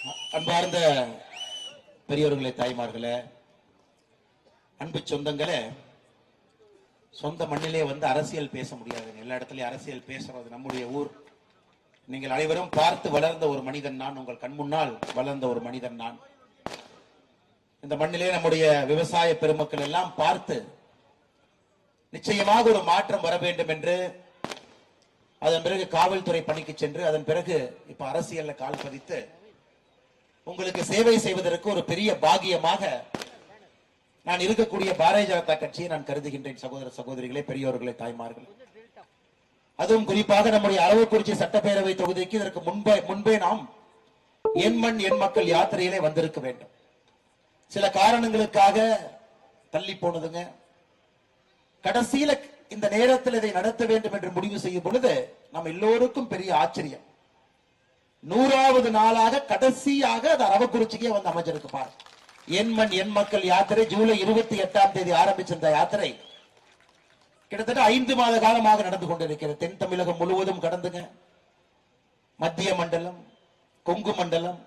அன்பார்ந்த பெரியவர்களே, தாய்மார்களே, அன்பு சொந்தங்களே, சொந்த மண்ணிலே வந்து அரசியல் பேச முடியாது. எல்லா இடத்துலயும் அரசியல் பேசுறது நம்முடைய ஊர். நீங்கள் அனைவரும் பார்த்து வளர்ந்த ஒரு மனிதன் நான். உங்கள் கண் முன்னால் வளர்ந்த ஒரு மனிதன் நான். இந்த மண்ணிலே நம்முடைய விவசாய பெருமக்கள் எல்லாம் பார்த்து நிச்சயமாக ஒரு மாற்றம் வர வேண்டும் என்று அதன் பிறகு காவல்துறை பணிக்கு சென்று அதன் பிறகு இப்ப அரசியல்ல கால் பதித்து உங்களுக்கு சேவை செய்வதற்கு ஒரு பெரிய பாகியமாக நான் இருக்கக்கூடிய பாரதிய ஜனதா கட்சியை நான் கருதுகின்றேன். சகோதர சகோதரிகளே, பெரியோர்களே, தாய்மார்களே, அதுவும் குறிப்பாக நம்முடைய அரவக்குறிச்சி சட்டப்பேரவை தொகுதிக்கு இதற்கு முன்பே நாம் என் மண் என் மக்கள் யாத்திரையிலே வந்திருக்க வேண்டும். சில காரணங்களுக்காக தள்ளி போனதுங்க. கடைசியில இந்த நேரத்தில் இதை நடத்த வேண்டும் என்று முடிவு செய்யும் பொழுது நம்ம எல்லோருக்கும் பெரிய ஆச்சரியம். 100வது நாளாக கடைசியாக அது அரவக்குறிச்சிக்கே வந்து அமைஞ்சிருக்கு பாரு. என் மண் என் மக்கள் யாத்திரை ஜூலை 28ஆம் தேதி ஆரம்பிச்சிருந்த யாத்திரை கிட்டத்தட்ட 5 மாத காலமாக நடந்து கொண்டிருக்கிறது. தென் தமிழகம் முழுவதும் கடந்துங்க. மத்திய மண்டலம், கொங்கு மண்டலம்,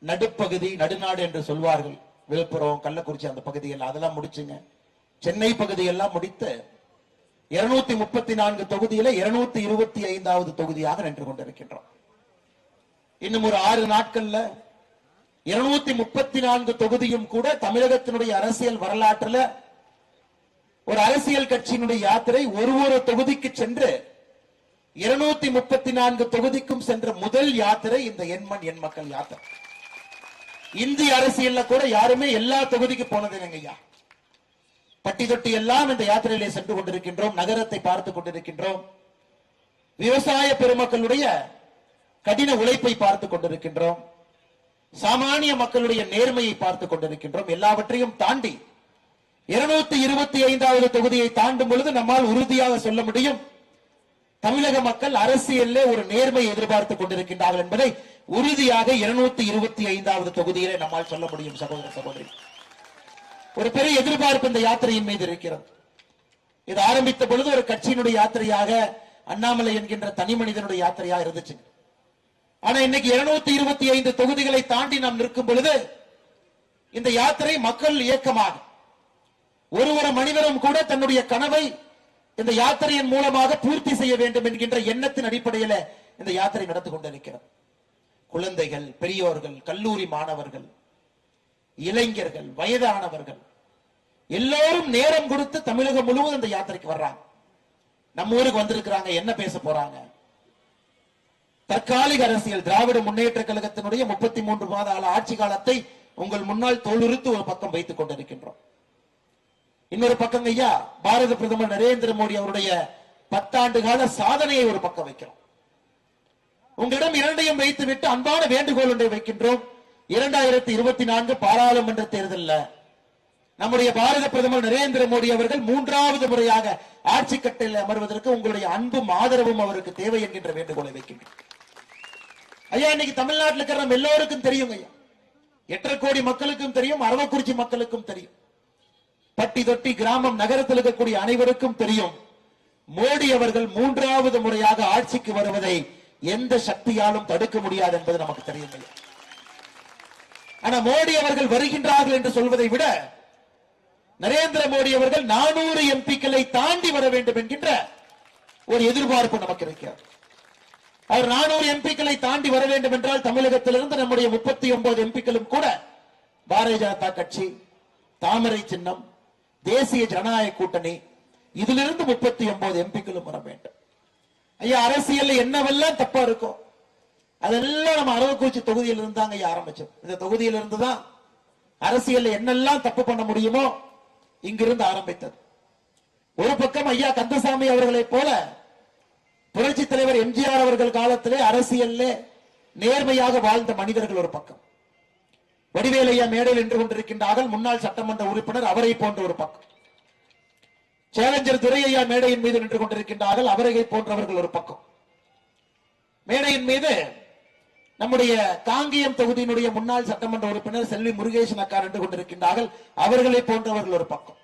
நடுப்பகுதி, நடுநாடு என்று சொல்வார்கள், விழுப்புரம், கள்ளக்குறிச்சி அந்த பகுதிகள் அதெல்லாம் முடிச்சுங்க. சென்னை பகுதியெல்லாம் முடித்து 234 தொகுதியில 225வது தொகுதியாக நின்று கொண்டிருக்கின்றோம். இன்னும் ஒரு 6 நாட்கள்ல 234 தொகுதியும் கூட தமிழகத்தினுடைய அரசியல் வரலாற்றுல ஒரு அரசியல் கட்சியினுடைய யாத்திரை ஒரு தொகுதிக்கு சென்று 234 தொகுதிக்கும் சென்ற முதல் யாத்திரை இந்த என் மண் என் மக்கள் யாத்திரை. இந்திய அரசியல்ல கூட யாருமே எல்லா தொகுதிக்கு போனது இல்லைங்கய்யா. பட்டி தொட்டி எல்லாம் இந்த யாத்திரையிலே சென்று கொண்டிருக்கின்றோம். நகரத்தை பார்த்து கொண்டிருக்கின்றோம். விவசாய பெருமக்களுடைய கடின உழைப்பை பார்த்து கொண்டிருக்கின்றோம். சாமானிய மக்களுடைய நேர்மையை பார்த்து கொண்டிருக்கின்றோம். எல்லாவற்றையும் தாண்டி 225வது தொகுதியை தாண்டும் பொழுது நம்மால் உறுதியாக சொல்ல முடியும், தமிழக மக்கள் அரசியலிலே ஒரு நேர்மை எதிர்பார்த்துக் கொண்டிருக்கின்றார்கள் என்பதை உறுதியாக 225வது தொகுதியிலே நம்மால் சொல்ல முடியும். சகோதர சகோதரி, ஒரு பெரிய எதிர்பார்ப்பு இந்த யாத்திரையின் மீது இருக்கிறது. இது ஆரம்பித்த பொழுது ஒரு கட்சியினுடைய யாத்திரையாக, அண்ணாமலை என்கின்ற தனி மனிதனுடைய யாத்திரையாக இருந்துச்சு. ஆனா இன்னைக்கு 225 தொகுதிகளை தாண்டி நாம் நிற்கும் பொழுது இந்த யாத்திரை மக்கள் இயக்கமாக ஒரு மனிதனும் கூட தன்னுடைய கனவை இந்த யாத்திரையின் மூலமாக பூர்த்தி செய்ய வேண்டும் என்கின்ற எண்ணத்தின் அடிப்படையில் இந்த யாத்திரை நடந்து கொண்டிருக்கிறது. குழந்தைகள், பெரியோர்கள், கல்லூரி மாணவர்கள், இளைஞர்கள், வயதானவர்கள் எல்லோரும் நேரம் கொடுத்து தமிழகம் முழுவதும் இந்த யாத்திரைக்கு வர்றாங்க. நம்ம ஊருக்கு வந்திருக்கிறாங்க. என்ன பேச போறாங்க? தற்காலிக அரசியல், திராவிட முன்னேற்ற கழகத்தினுடைய 33 மாத ஆட்சி காலத்தை உங்கள் முன்னால் தோலுரித்து ஒரு பக்கம் வைத்துக் கொண்டிருக்கின்றோம். இன்னொரு பக்கம் ஐயா, பாரத பிரதமர் நரேந்திர மோடி அவருடைய 10 ஆண்டு கால சாதனையை ஒரு பக்கம் வைக்கிறோம். உங்களிடம் இரண்டையும் வைத்துவிட்டு அன்பான வேண்டுகோள் ஒன்றை வைக்கின்றோம். 2024 பாராளுமன்ற தேர்தலில் நம்முடைய பாரத பிரதமர் நரேந்திர மோடி அவர்கள் 3வது முறையாக ஆட்சி கட்டில் அமர்வதற்கு உங்களுடைய அன்பும் ஆதரவும் அவருக்கு தேவை என்கின்ற வேண்டுகோளை வைக்கின்றோம். ஐயா, இன்னைக்கு தமிழ்நாட்டில் இருக்கிற நம்ம எல்லோருக்கும் தெரியும் ஐயா, 8.5 கோடி மக்களுக்கும் தெரியும், அரவக்குறிச்சி மக்களுக்கும் தெரியும், பட்டி தொட்டி கிராமம் நகரத்தில் இருக்கக்கூடிய அனைவருக்கும் தெரியும், மோடி அவர்கள் 3வது முறையாக ஆட்சிக்கு வருவதை எந்த சக்தியாலும் தடுக்க முடியாது என்பது நமக்கு தெரியும். ஆனா மோடி அவர்கள் வருகின்றார்கள் என்று சொல்வதை விட நரேந்திர மோடி அவர்கள் 400 எம்பிக்களை தாண்டி வர வேண்டும் என்கின்ற ஒரு எதிர்பார்ப்பு நமக்கு இருக்கிறது. அவர் 400 எம்பிக்களை தாண்டி வர வேண்டும் என்றால் தமிழகத்திலிருந்து நம்முடைய 39 எம்பிக்களும் கூட பாரதிய ஜனதா கட்சி, தாமரை சின்னம், தேசிய ஜனநாயக கூட்டணி, இதிலிருந்து 39 எம்பிக்களும் வர வேண்டும். ஐயா, அரசியல் என்னவெல்லாம் தப்பா இருக்கும் அதெல்லாம் நம்ம அரவக்குறிச்சி தொகுதியில் இருந்தாங்க ஐயா ஆரம்பிச்சோம். இந்த தொகுதியில் இருந்துதான் அரசியல் என்னெல்லாம் தப்பு பண்ண முடியுமோ இங்கிருந்து ஆரம்பித்தது. ஒரு பக்கம் ஐயா கந்தசாமி அவர்களை போல புரட்சி தலைவர் எம்ஜிஆர் அவர்கள் காலத்திலே அரசியல்ல நேர்மையாக வாழ்ந்த மனிதர்கள் ஒரு பக்கம், வடிவேல் ஐயா மேடையில் நின்று கொண்டிருக்கின்றார்கள், முன்னாள் சட்டமன்ற உறுப்பினர், அவரை போன்ற ஒரு பக்கம், சேலஞ்சர் துரை ஐயா மேடையின் மீது நின்று கொண்டிருக்கின்றார்கள், அவரை போன்றவர்கள் ஒரு பக்கம், மேடையின் மீது நம்முடைய காங்கியம் தொகுதியினுடைய முன்னாள் சட்டமன்ற உறுப்பினர் செல்வி முருகேசன் அக்கா நின்று கொண்டிருக்கின்றார்கள், அவர்களை போன்றவர்கள் ஒரு பக்கம்,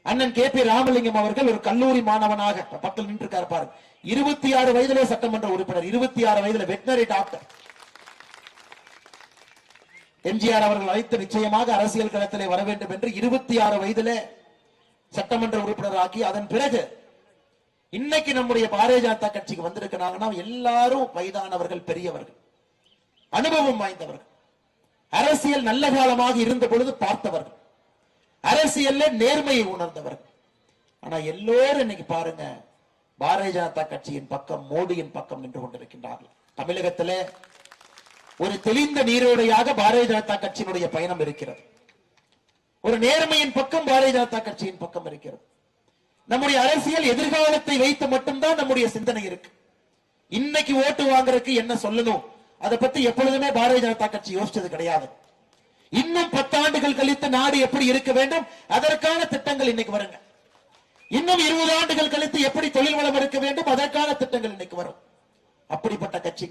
அண்ணன் கே பி ராமலிங்கம் அவர்கள் ஒரு கல்லூரி மாணவனாக பக்கத்தில் நின்று பாருங்க, 26 வயதிலே சட்டமன்ற உறுப்பினர், 26 வயதிலே வெட்டினரி டாக்டர், எம்ஜிஆர் அவர்கள் அழைத்து நிச்சயமாக அரசியல் களத்திலே வர வேண்டும் என்று 26 வயதிலே சட்டமன்ற உறுப்பினராக்கி அதன் பிறகு இன்னைக்கு நம்முடைய பாரதிய ஜனதா கட்சிக்கு வந்திருக்கிறாங்கன்னா எல்லாரும் வயதானவர்கள், பெரியவர்கள், அனுபவம் வாய்ந்தவர்கள், அரசியல் நல்ல காலமாக இருந்த பொழுது பார்த்தவர்கள், அரசியல்ல நேர்மையை உணர்ந்தவர்கள். ஆனா எல்லோரும் இன்னைக்கு பாருங்க பாரதிய ஜனதா கட்சியின் பக்கம், மோடியின் பக்கம் நின்று கொண்டிருக்கின்றார்கள். தமிழகத்திலே ஒரு தெளிந்த நீரோடையாக பாரதிய ஜனதா கட்சியினுடைய பயணம் இருக்கிறது. ஒரு நேர்மையின் பக்கம் பாரதிய ஜனதா கட்சியின் பக்கம் இருக்கிறது. நம்முடைய அரசியல் எதிர்காலத்தை வைத்து மட்டும்தான் நம்முடைய சிந்தனை இருக்கு. இன்னைக்கு ஓட்டு வாங்குறதுக்கு என்ன சொல்லணும் அதை பத்தி எப்பொழுதுமே பாரதிய ஜனதா கட்சி யோசிச்சது கிடையாது. இன்னும் 10 ஆண்டுகள் கழித்து நாடு எப்படி இருக்க வேண்டும் அதற்கான திட்டங்கள் இன்னைக்கு வருங்க. இன்னும் 20 ஆண்டுகள் கழித்து எப்படி தொழில் வளம் இருக்க வேண்டும் அதற்கான திட்டங்கள் இன்னைக்கு வரும். அப்படிப்பட்ட கட்சி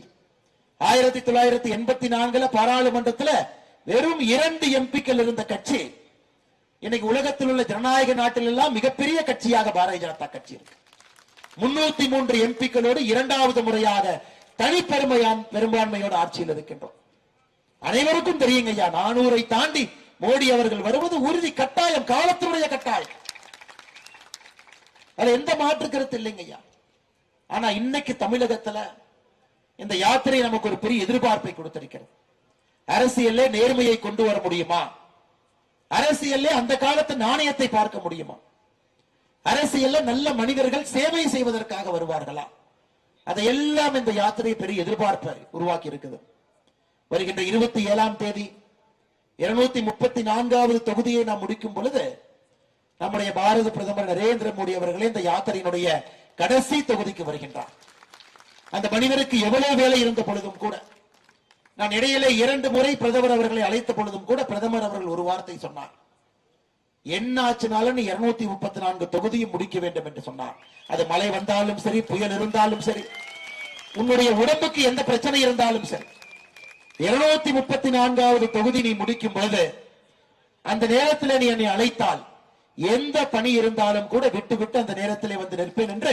1984 பாராளுமன்றத்தில் வெறும் 2 எம்பிக்கள் இருந்த கட்சி இன்னைக்கு உலகத்தில் உள்ள ஜனநாயக நாட்டில் எல்லாம் மிகப்பெரிய கட்சியாக பாரதிய ஜனதா கட்சி இருக்கு. 303 எம்பிக்களோடு 2வது முறையாக பெரும்பான்மையோடு ஆட்சியில் இருக்கின்றோம். அனைவருக்கும் தெரியுங்க ஐயா, 400 தாண்டி மோடி அவர்கள் வருவது உறுதி, கட்டாயம், காலத்தினுடைய கட்டாயம். அது எந்த மாற்று கருத்து இல்லைங்க ஐயா. ஆனா இன்னைக்கு தமிழகத்துல இந்த யாத்திரை நமக்கு ஒரு பெரிய எதிர்பார்ப்பை கொடுத்திருக்கிறது. அரசியல்ல நேர்மையை கொண்டு வர முடியுமா? அரசியல்ல அந்த காலத்து நாணயத்தை பார்க்க முடியுமா? அரசியல்ல நல்ல மனிதர்கள் சேவை செய்வதற்காக வருவார்களா? அதையெல்லாம் இந்த யாத்திரை பெரிய எதிர்பார்ப்பை உருவாக்கி இருக்குது. வருகின்ற 27ஆம் தேதி 234வது தொகுதியை நாம் முடிக்கும் பொழுது நம்முடைய பாரத பிரதமர் நரேந்திர மோடி அவர்களே இந்த யாத்திரையினுடைய கடைசி தொகுதிக்கு வருகின்றார். அந்த மனிதருக்கு எவ்வளவு வேலை இருந்த பொழுதும் கூட, நான் இடையிலே 2 முறை பிரதமர் அவர்களை அழைத்த பொழுதும் கூட பிரதமர் அவர்கள் ஒரு வார்த்தை சொன்னார், என்ன ஆச்சுனாலும் 234 தொகுதியும் முடிக்க வேண்டும் என்று சொன்னார். அது மழை வந்தாலும் சரி, புயல் இருந்தாலும் சரி, உன்னுடைய உடம்புக்கு எந்த பிரச்சனை இருந்தாலும் சரி, 234வது தொகுதி நீ முடிக்கும் பொழுது அந்த நேரத்தில் நீ என்னை அழைத்தால் எந்த பணி இருந்தாலும் கூட விட்டு விட்டு அந்த நேரத்திலே வந்து நிற்பேன் என்று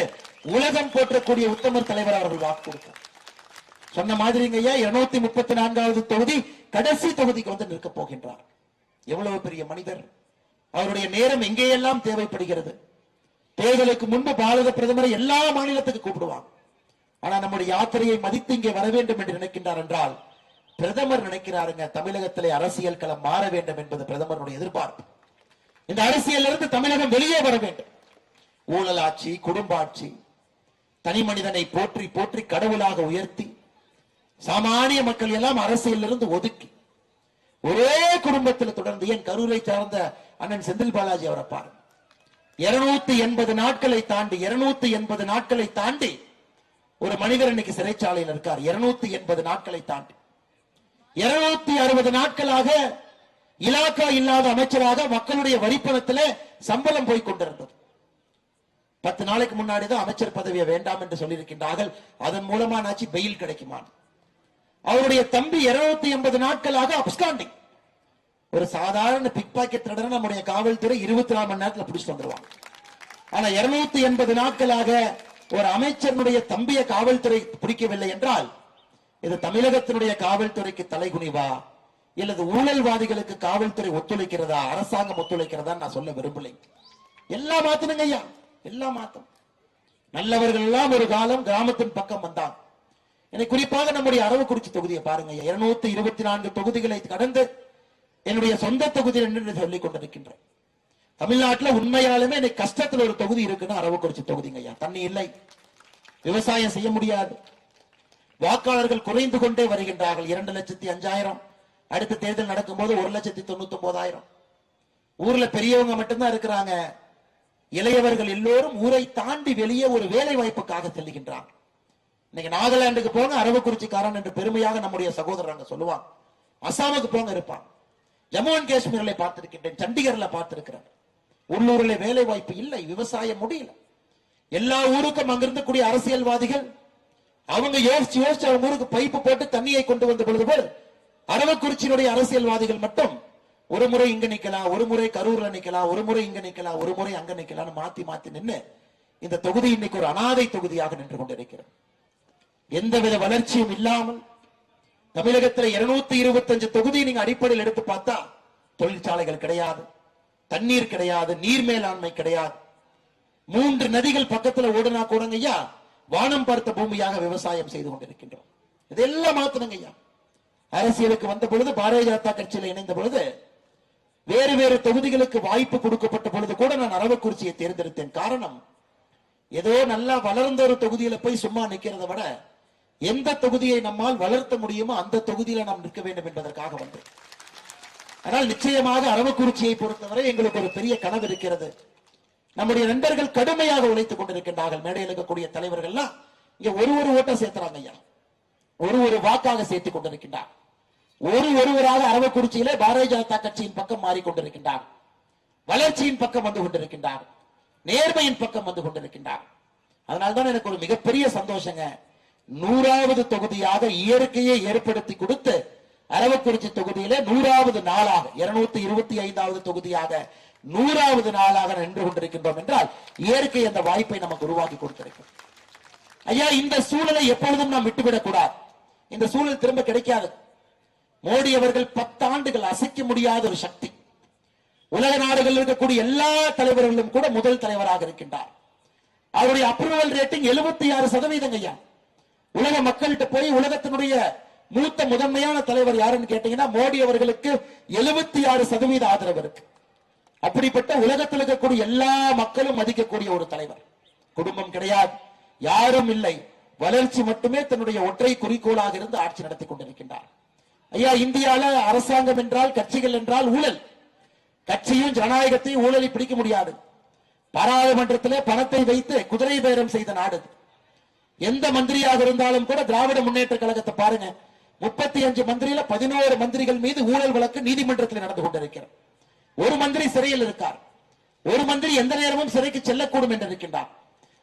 உலகம் போற்றக்கூடிய உத்தமர் தலைவர் அவர்கள் வாக்கு கொடுத்தார். சொன்ன மாதிரிங்க ஐயா, 234வது தொகுதி கடைசி தொகுதிக்கு வந்து நிற்க போகின்றார். எவ்வளவு பெரிய மனிதர்! அவருடைய நேரம் எங்கேயெல்லாம் தேவைப்படுகிறது. தேர்தலுக்கு முன்பு பாரத பிரதமரை எல்லா மாநிலத்துக்கு கூப்பிடுவாங்க. ஆனா நம்முடைய யாத்திரையை மதித்து இங்கே வர வேண்டும் என்று நினைக்கின்றார் என்றால் பிரதமர் நினைக்கிறாருங்க, தமிழகத்திலே அரசியல் களம் மாற வேண்டும் என்பது பிரதமருடைய எதிர்பார்ப்பு. இந்த அரசியல் இருந்து தமிழகம் வெளியே வர வேண்டும். ஊழல் ஆட்சி, குடும்ப ஆட்சி, தனி மனிதனை போற்றி போற்றி கடவுளாக உயர்த்தி சாமானிய மக்கள் எல்லாம் அரசியல் இருந்து ஒதுக்கி ஒரே குடும்பத்தில் தொடர்ந்து, என் கரூரை சார்ந்த அண்ணன் செந்தில் பாலாஜி அவரை பாருங்க, 280 நாட்களை தாண்டி 280 நாட்களை தாண்டி ஒரு மனிதர் இன்னைக்கு சிறைச்சாலையில் இருக்கார். 280 நாட்களை தாண்டி 260 நாட்களாக இலாக்கா இல்லாத அமைச்சராக மக்களுடைய வரிப்பணத்தில் சம்பளம் போய் கொண்டிருந்தது. 10 நாளைக்கு முன்னாடி தான் அமைச்சர் பதவியை வேண்டாம் என்று சொல்லியிருக்கின்றார்கள். அதன் மூலமா நாச்சு பெயில் கிடைக்குமா? அவருடைய தம்பி 280 நாட்களாக அப்ஸ்காண்டிங். ஒரு சாதாரண பிக் பாக்கெட் திருடனை நம்முடைய காவல்துறை 24 மணி நேரத்தில் பிடிச்சிட்டு வந்துருவாங்க. ஆனா 280 நாட்களாக ஒரு அமைச்சருடைய தம்பியை காவல்துறை பிடிக்கவில்லை என்றால் இது தமிழகத்தினுடைய காவல்துறைக்கு தலைகுனிவா இல்லது ஊழல்வாதிகளுக்கு காவல்துறை ஒத்துழைக்கிறதா, அரசாங்கம் ஒத்துழைக்கிறதா நான் சொல்ல விரும்பலை. எல்லாம் மாத்தணுங்க ஐயா, எல்லாம் மாத்தம். நல்லவர்கள் எல்லாம் ஒரு காலம் கிராமத்தின் பக்கம் வந்தாங்க. எனக்கு குறிப்பாக நம்முடைய அரவக்குறிச்சி தொகுதியை பாருங்க, 224 தொகுதிகளை கடந்து என்னுடைய சொந்த தொகுதியில் என்று சொல்லிக் கொண்டிருக்கின்றேன். தமிழ்நாட்டில் உண்மையாலுமே எனக்கு கஷ்டத்தில் ஒரு தொகுதி இருக்குன்னு அரவக்குறிச்சி தொகுதிங்க ஐயா. தண்ணி இல்லை, விவசாயம் செய்ய முடியாது, வாக்காளர்கள் குறைந்து கொண்டே வருகின்றார்கள். 2,05,000, அடுத்த தேர்தல் நடக்கும் போது 1,99,000. ஊர்ல பெரியவங்க மட்டும்தான் இருக்கிறாங்க. இளையவர்கள் எல்லோரும் ஊரை தாண்டி வெளியே ஒரு வேலை வாய்ப்புக்காக செல்லுகின்றாங்க. இன்னைக்கு நாகாலாந்துக்கு போங்க, அரவக்குறிச்சிக்காரன் என்று பெருமையாக நம்முடைய சகோதரர் சொல்லுவாங்க. அசாமுக்கு போங்க இருப்பாங்க. ஜம்மு அண்ட் காஷ்மீர்ல பார்த்திருக்கின்றேன், சண்டிகர்ல பார்த்திருக்கிறேன். உள்ளூர்ல வேலை வாய்ப்பு இல்லை, விவசாயம் முடியல. எல்லா ஊருக்கும் அங்கிருந்தக்கூடிய அரசியல்வாதிகள் அவங்க யோசிச்சு யோசிச்சு அவங்க ஊருக்கு பைப்பு போட்டு தண்ணியை கொண்டு வந்த பொழுது போல் அரவக்குறிச்சியினுடைய அரசியல்வாதிகள் மட்டும் ஒரு முறை இங்க நிக்கலாம், ஒரு முறை கரூர்ல நிக்கலாம், ஒரு முறை இங்க நிக்கலாம், ஒரு முறை அங்க நிக்கலாம், மாத்தி மாத்தி நின்று இந்த தொகுதி இன்னைக்கு ஒரு அனாதை தொகுதியாக நின்று கொண்டிருக்கிறது. எந்தவித வளர்ச்சியும் இல்லாமல் தமிழகத்தில் 225 தொகுதி நீங்க அடிப்படையில் எடுத்து பார்த்தா தொழிற்சாலைகள் கிடையாது, தண்ணீர் கிடையாது, நீர் மேலாண்மை கிடையாது. 3 நதிகள் பக்கத்துல ஓடுனா கூடங்க ஐயா வானம் பார்த்த பூமியாக விவசாயம் செய்து கொண்டிருக்கின்றோம். இதெல்லாம் மாத்தணுங்க ஐயா. அரசியலுக்கு வந்த பொழுது பாரதிய ஜனதா கட்சியில் இணைந்த பொழுது வேறு வேறு தொகுதிகளுக்கு வாய்ப்பு கொடுக்கப்பட்ட பொழுது கூட நான் அரவக்குறிச்சியை தேர்ந்தெடுத்தேன். காரணம், ஏதோ நல்லா வளர்ந்த ஒரு தொகுதியில போய் சும்மா நிக்கிறத விட எந்த தொகுதியை நம்மால் வளர்த்த முடியுமோ அந்த தொகுதியில நாம் நிற்க வேண்டும் என்பதற்காக வந்தேன். ஆனால் நிச்சயமாக அரவக்குறிச்சியை பொறுத்தவரை எங்களுக்கு ஒரு பெரிய கனவு இருக்கிறது. நம்முடைய நண்பர்கள் கடுமையாக உழைத்துக் கொண்டிருக்கின்றார்கள். மேடையில் இருக்கக்கூடிய தலைவர்கள்லாம் இங்க ஒரு ஓட்டை சேர்த்துறாங்க ஐயா, ஒரு வாக்காக சேர்த்துக் கொண்டிருக்கின்றார். ஒருவராக அரவக்குறிச்சியிலே பாரதிய ஜனதா கட்சியின் பக்கம் மாறிக்கொண்டிருக்கின்றார், வளர்ச்சியின் பக்கம் வந்து கொண்டிருக்கின்றார், நேர்மையின் பக்கம் வந்து கொண்டிருக்கின்றார். அதனால்தான் எனக்கு ஒரு மிகப்பெரிய சந்தோஷங்க. 100வது தொகுதியாக இயற்கையை ஏற்படுத்தி கொடுத்து அரவக்குறிச்சி தொகுதியில 100வது நாளாக 225வது தொகுதியாக 100வது நாளாக நின்று கொண்டிருக்கின்றோம் என்றால் இயற்கை அந்த வாய்ப்பை நமக்கு உருவாக்கி கொடுத்திருக்கும். ஐயா, இந்த சூழலை எப்பொழுதும் நாம் விட்டுவிடக் கூடாது. இந்த சூழல் திரும்ப கிடைக்காது. மோடி அவர்கள் 10 ஆண்டுகள் அசைக்க முடியாத ஒரு சக்தி. உலக நாடுகளில் இருக்கக்கூடிய எல்லா தலைவர்களும் கூட முதல் தலைவராக இருக்கின்றார். அவருடைய அப்ரூவல் ரேட்டிங் 76% ஐயா. உலக மக்கள்கிட்ட போய் உலகத்தினுடைய மூத்த முதன்மையான தலைவர் யாருன்னு கேட்டீங்கன்னா மோடி அவர்களுக்கு 76% ஆதரவு இருக்கு. அப்படிப்பட்ட உலகத்தில் இருக்கக்கூடிய எல்லா மக்களும் மதிக்கக்கூடிய ஒரு தலைவர். குடும்பம் கிடையாது, யாரும் இல்லை, வளர்ச்சி மட்டுமே தன்னுடைய ஒற்றை குறிக்கோளாக இருந்து ஆட்சி நடத்தி கொண்டிருக்கின்றார். ஐயா, இந்தியால அரசாங்கம் என்றால், கட்சிகள் என்றால் ஊழல். கட்சியும் ஜனநாயகத்தையும் ஊழலை பிடிக்க முடியாது. பாராளுமன்றத்திலே பணத்தை வைத்து குதிரை பேரம் செய்த நாடு. எந்த மந்திரியாக இருந்தாலும் கூட திராவிட முன்னேற்ற கழகத்தை பாருங்க, 35 மந்திரியில 11 மந்திரிகள் மீது ஊழல் வழக்கு நீதிமன்றத்தில் நடந்து கொண்டிருக்கிறார். ஒரு மந்திரி சிறையில் இருக்கார், ஒரு மந்திரி எந்த நேரமும் சிறைக்கு செல்லக்கூடும் என்று இருக்கின்றார்.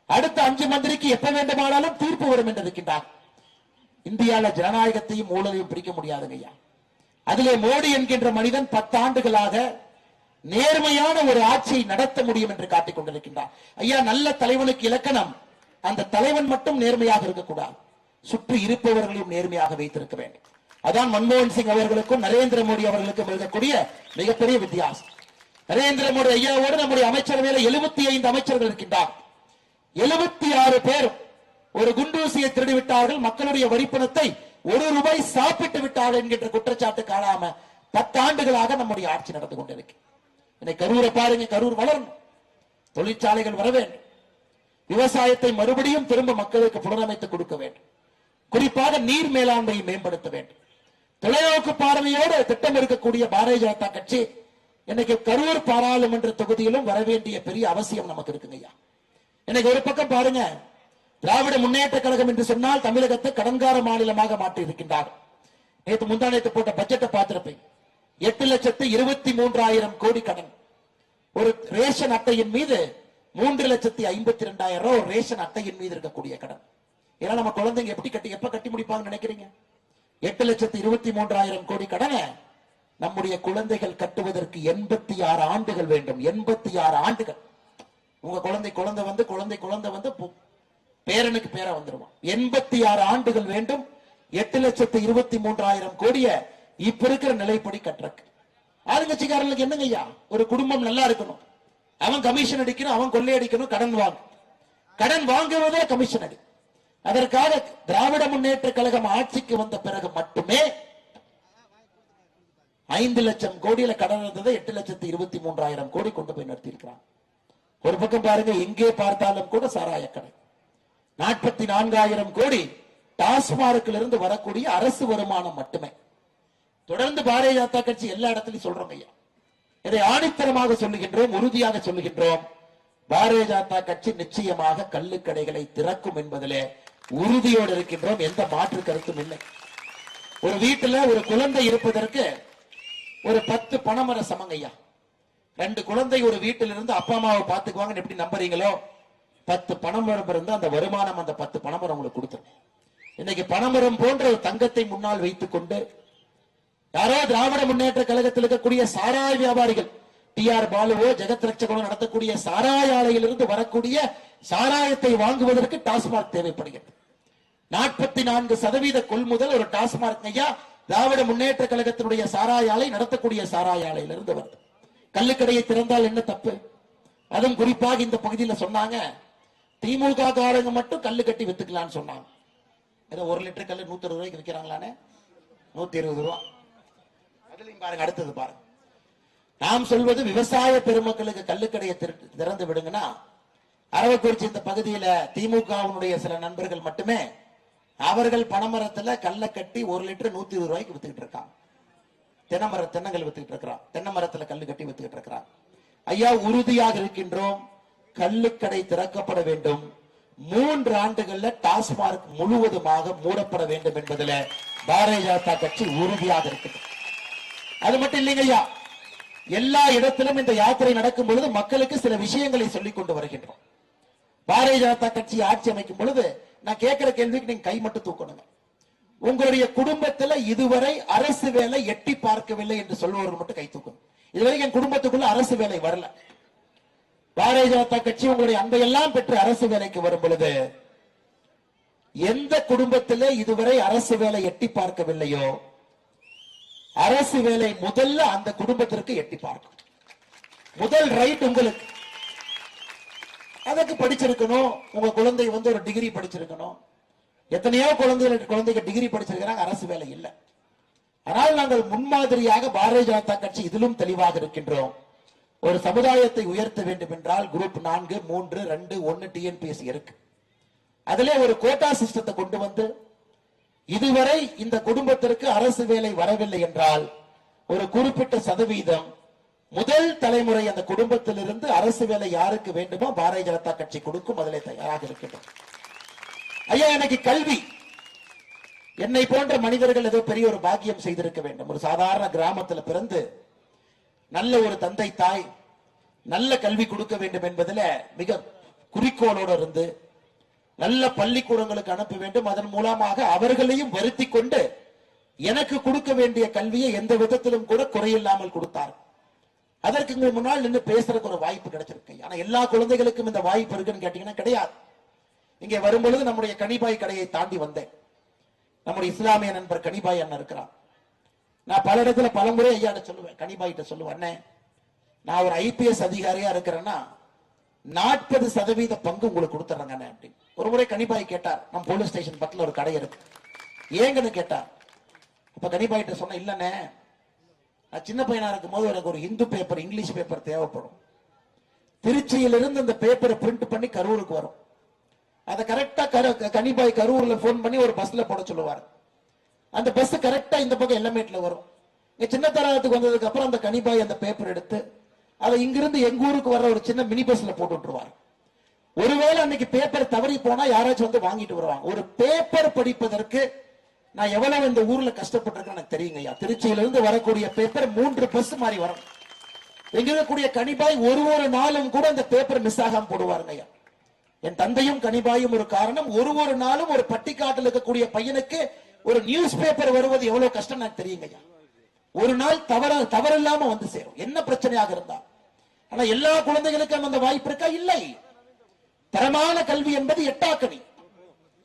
அடுத்த 5 மந்திரிக்கு எப்ப வேண்டுமானாலும் தீர்ப்பு வரும் என்று இருக்கின்றார். இந்தியால ஜனநாயகத்தையும் ஊழலையும் பிடிக்க முடியாதுங்க ஐயா. அதிலே மோடி என்கின்ற மனிதன் 10 ஆண்டுகளாக நேர்மையான ஒரு ஆட்சியை நடத்த முடியும் என்று காட்டிக் கொண்டிருக்கின்றார். ஐயா, நல்ல தலைவனுக்கு இலக்கணம் அந்த தலைவன் மட்டும் நேர்மையாக இருக்கக்கூடாது, சுற்றி இருப்பவர்களையும் நேர்மையாக வைத்திருக்க வேண்டும். அதான் மன்மோகன் சிங் அவர்களுக்கும் நரேந்திர மோடி அவர்களுக்கும் இருக்கக்கூடிய மிகப்பெரிய வித்தியாசம். நரேந்திர மோடி ஐயாவோடு நம்முடைய அமைச்சரவையில் 75 அமைச்சர்கள் இருக்கின்றார். 76 பேரும் ஒரு குண்டூசியை திருடிவிட்டார்கள், மக்களுடைய வரிப்பணத்தை ₹1 சாப்பிட்டு விட்டார்கள் என்கின்ற குற்றச்சாட்டு காணாம 10 ஆண்டுகளாக நம்முடைய ஆட்சி நடந்து கொண்டிருக்கு. இன்னைக்கு கரூரை பாருங்க, கரூர் வளரணும், தொழிற்சாலைகள் வர வேண்டும், விவசாயத்தை மறுபடியும் திரும்ப மக்களுக்கு புனரமைத்து கொடுக்க வேண்டும், குறிப்பாக நீர் மேலாண்மையை மேம்படுத்த வேண்டும். தொலைநோக்கு பார்வையோடு திட்டம் இருக்கக்கூடிய பாரதிய ஜனதா கட்சி இன்னைக்கு கரூர் பாராளுமன்ற தொகுதியிலும் வரவேண்டிய பெரிய அவசியம் நமக்கு இருக்குங்க ஐயா. இன்னைக்கு ஒரு பக்கம் பாருங்க, திராவிட முன்னேற்ற கழகம் என்று சொன்னால் தமிழகத்தை கடன்கார மாநிலமாக மாற்றி இருக்கின்றார். நேற்று முந்தானேத்து போட்ட பட்ஜெட்டை பார்த்திருப்பேன். 8,23,000 கோடி கடன். ஒரு ரேஷன் அட்டையின் மீது 3,52,000 ஒரு ரேஷன் அட்டையின் மீது இருக்கக்கூடிய கடன். ஏன்னா நம்ம குழந்தைங்க எப்ப கட்டி முடிப்பாங்க நினைக்கிறீங்க? 8,23,000 கோடி கடனை நம்முடைய குழந்தைகள் கட்டுவதற்கு 86 ஆண்டுகள் வேண்டும். 86 ஆண்டுகள். உங்க குழந்தை வந்து பேரனுக்கு பேரா வந்துருமா? 86 ஆண்டுகள் வேண்டும். 8,23,000 கோடிய இப்ப இருக்கிற நிலைப்படி கட்டுறக்கு ஆளுங்கட்சிக்காரர்களுக்கு என்னங்க ஐயா? ஒரு குடும்பம் நல்லா இருக்கணும், அவன் கமிஷன் அடிக்கணும், அவன் கொள்ளையடிக்கணும், கடன் வாங்குவதே கமிஷன் அடி. அதற்காக திராவிட முன்னேற்ற கழகம் ஆட்சிக்கு வந்த பிறகு மட்டுமே 5 லட்சம் கோடியில கடன் இருந்ததை 8,23,000 கோடி கொண்டு போய் நடத்தி இருக்கிறான். ஒரு பக்கம் பாருங்க, எங்கே பார்த்தாலும் கூட சாராய கடை. 44,000 கோடி டாஸ்மார்க்கில் இருந்து வரக்கூடிய அரசு வருமானம் மட்டுமே. தொடர்ந்து பாரதிய ஜனதா கட்சி எல்லா இடத்திலும் சொல்றோம் ஐயா, இதை ஆணித்தரமாக சொல்லுகின்றோம், உறுதியாக சொல்லுகின்றோம். பாரதிய ஜனதா கட்சி நிச்சயமாக கள்ளுக்கடைகளை திறக்கும் என்பதிலே உறுதியோடு இருக்கின்றோம். எந்த மாற்று கருத்தும் இல்லை. ஒரு வீட்டுல ஒரு குழந்தை இருப்பதற்கு ஒரு 10 பனைமர சமங்கையா. 2 குழந்தை ஒரு வீட்டில் இருந்து அப்பா அம்மாவை பார்த்துக்குவாங்கன்னு எப்படி நம்புறீங்களோ, 10 பனைமரம் இருந்து அந்த வருமானம் அந்த 10 பனைமரம் உங்களுக்கு கொடுத்துரும். இன்னைக்கு பனைமரம் போன்ற ஒரு தங்கத்தை முன்னால் வைத்துக் கொண்டு யாரோ திராவிட முன்னேற்ற கழகத்தில் இருக்கக்கூடிய சாராய வியாபாரிகள் TR பாலுவோ ஜெகத் ரட்சகனோ நடத்தக்கூடிய சாராய ஆலையிலிருந்து வரக்கூடிய சாராயத்தை வாங்குவதற்கு டாஸ்மாக் தேவைப்படுகிறது. 44% கொள்முதல் ஒரு டாஸ்மார்க் ஐயா திராவிட முன்னேற்ற கழகத்தினுடைய சாராய ஆலை நடத்தக்கூடிய சாராய ஆலையிலிருந்து வருது. கள்ளுக்கடையை திறந்தால் என்ன தப்பு? அதுவும் குறிப்பாக இந்த பகுதியில் சொன்னாங்க, திமுக காரங்க மட்டும் கல்லு கட்டி வித்துக்கலாம்னு சொன்னாங்க. ஏதோ 1 லிட்டர் கல்லு 120 ரூபாய்க்கு விற்கிறாங்களானே, 120 ரூபா. அதுலயும் பாருங்க, அடுத்தது பாருங்க. நாம் சொல்வது விவசாய பெருமக்களுக்கு கல்லுக்கடையை திறந்து விடுங்கன்னா, அரவக்குறிச்சி இந்த பகுதியில திமுகவினுடைய சில நண்பர்கள் மட்டுமே அவர்கள் பனைமரத்துல கல்லை கட்டி 1 லிட்டர் 120 ரூபாய்க்கு வித்துக்கிட்டு இருக்காங்க. தென்னங்கள் வித்துக்கிட்டு இருக்கிறான், தென்னை மரத்துல கல்லு கட்டி வித்துக்கிட்டு இருக்கிறான். ஐயா, உறுதியாக இருக்கின்றோம், கல்லுக்கடை திறக்கப்பட வேண்டும். 3 ஆண்டுகள்ல டாஸ்மார்க் முழுவதுமாக மூடப்பட வேண்டும் என்பதில் பாரதிய ஜனதா கட்சி உறுதியாக இருக்குது. அது மட்டும் இல்லைங்க ஐயா, எல்லா இடத்திலும் இந்த யாத்திரை நடக்கும் பொழுது மக்களுக்கு சில விஷயங்களை சொல்லிக் கொண்டு வருகின்றோம். பாரதிய ஜனதா கட்சி ஆட்சி அமைக்கும் பொழுது நான் கேட்கிற கேள்விக்கு நீங்க கை மட்டும் தூக்கணுங்க. உங்களுடைய குடும்பத்தில் இதுவரை அரசு வேலை எட்டி பார்க்கவில்லை என்று சொல்பவர்கள் மட்டும் கை தூக்கணும். இதுவரைக்கும் என் குடும்பத்துக்குள்ள அரசு வேலை வரல. பாரதிய ஜனதா கட்சி உங்களுடைய அன்பையெல்லாம் பெற்று அரசு வேலைக்கு வரும் பொழுது எந்த குடும்பத்திலே இதுவரை அரசு வேலை எட்டி பார்க்கவில்லையோ அரசு வேலை முதல்ல அந்த குடும்பத்திற்கு எட்டி பார்க்கும். முதல் ரைட் உங்களுக்கு. அதுக்கு படிச்சிருக்கணும், உங்க குழந்தை ஒரு டிகிரி படிச்சிருக்கணும். எத்தனையோ குழந்தைங்க டிகிரி படிச்சிருக்கிறாங்க, அரசு வேலை இல்லை. ஆனால் நாங்கள் முன்மாதிரியாக பாரதிய ஜனதா கட்சி இதிலும் தெளிவாக இருக்கின்றோம். ஒரு சமுதாயத்தை உயர்த்த வேண்டும் என்றால் குரூப் 4, 3, 2, 1 டிஎன்பிஎஸ்சி இருக்கு. அதிலே ஒரு கோட்டா சிஸ்டத்தை கொண்டு வந்து இதுவரை இந்த குடும்பத்திற்கு அரசு வேலை வரவில்லை என்றால் ஒரு குறிப்பிட்ட சதவீதம் முதல் தலைமுறை அந்த குடும்பத்திலிருந்து அரசு வேலை யாருக்கு வேண்டுமோ பாரதிய ஜனதா கட்சி கொடுக்கும். அதில் தயாராக இருக்கின்றோம். ஐயா, எனக்கு கல்வி, என்னை போன்ற மனிதர்கள் ஏதோ பெரிய ஒரு பாக்கியம் செய்திருக்க வேண்டும். ஒரு சாதாரண கிராமத்தில் பிறந்து நல்ல ஒரு தந்தை தாய் நல்ல கல்வி கொடுக்க வேண்டும் என்பதில் மிக குறிக்கோளோடு இருந்து நல்ல பள்ளிக்கூடங்களுக்கு அனுப்ப வேண்டும். அதன் மூலமாக அவர்களையும் வருத்தி கொண்டு எனக்கு கொடுக்க வேண்டிய கல்வியை எந்த விதத்திலும் கூட குறையில்லாமல் கொடுத்தார். அதற்கு முன்னால் நின்று பேசுறதுக்கு ஒரு வாய்ப்பு கிடைச்சிருக்கு. ஆனா எல்லா குழந்தைகளுக்கும் இந்த வாய்ப்பு இருக்குன்னு கேட்டீங்கன்னா கிடையாது. இங்கே வரும்பொழுது நம்முடைய கனிபாய் கடையை தாண்டி வந்தேன். நம்முடைய இஸ்லாமிய நண்பர் கனிபாய் அண்ணன் இருக்கிறான். நான் பல இடத்துல பலமுறை ஐயாட்ட சொல்லுவேன், கனிபாய்கிட்ட சொல்லுவேன், அண்ணே நான் ஒரு ஐபிஎஸ் அதிகாரியா இருக்கிறேன்னா 40% பங்கு உங்களுக்கு கொடுத்துறாங்க அப்படின்னு. ஒரு முறை கனிபாய் கேட்டார், நம்ம போலீஸ் ஸ்டேஷன் பக்கத்துல ஒரு கடை இருக்கு, ஏங்கன்னு கேட்டார். அப்ப கனிபாய்கிட்ட சொன்ன, இல்லண்ணே நான் சின்ன பையனா இருக்கும் போது எனக்கு ஒரு ஹிந்து பேப்பர், இங்கிலீஷ் பேப்பர் தேவைப்படும். திருச்சியிலிருந்து அந்த பேப்பரை பிரிண்ட் பண்ணி கரூருக்கு வரும். அதை கரெக்டா கனிபாய் கரூர்ல போன் பண்ணி ஒரு பஸ்ல போட சொல்லுவார். அந்த பஸ் கரெக்டா இந்த பக்கம் எல்லமேட்ல வரும். சின்ன தராகத்துக்கு வந்ததுக்கு அப்புறம் அந்த கனிபாய் அந்த பேப்பர் எடுத்து அதை இங்கிருந்து எங்க ஊருக்கு வர்ற ஒரு சின்ன மினி பஸ்ல போட்டு விட்டுருவார். ஒருவேளை அன்னைக்கு பேப்பர் தவறி போனா யாராச்சும் வந்து வாங்கிட்டு வருவாங்க. ஒரு பேப்பர் படிப்பதற்கு நான் எவ்வளவு இந்த ஊர்ல கஷ்டப்பட்டிருக்கேன் எனக்கு தெரியுங்க ஐயா. திருச்சியிலிருந்து வரக்கூடிய பேப்பர் 3 பஸ் மாறி வரும். எங்க இருக்கக்கூடிய கனிபாய் ஒரு நாளும் கூட அந்த பேப்பர் மிஸ் ஆகாம போடுவாருங்க ஐயா. என் தந்தையும் கனிபாயும் ஒரு காரணம். ஒரு நாளும் ஒரு பட்டிக்காட்டில் இருக்கக்கூடிய பையனுக்கு ஒரு நியூஸ் பேப்பர் வருவது எவ்வளவு கஷ்டம் எனக்கு தெரியுங்க ஐயா. ஒரு நாள் தவறில்லாம வந்து சேரும், என்ன பிரச்சனையாக இருந்தா. ஆனா எல்லா குழந்தைகளுக்கும் அந்த வாய்ப்பு இருக்கா? இல்லை. தரமான கல்வி என்பது எட்டாக்கணி.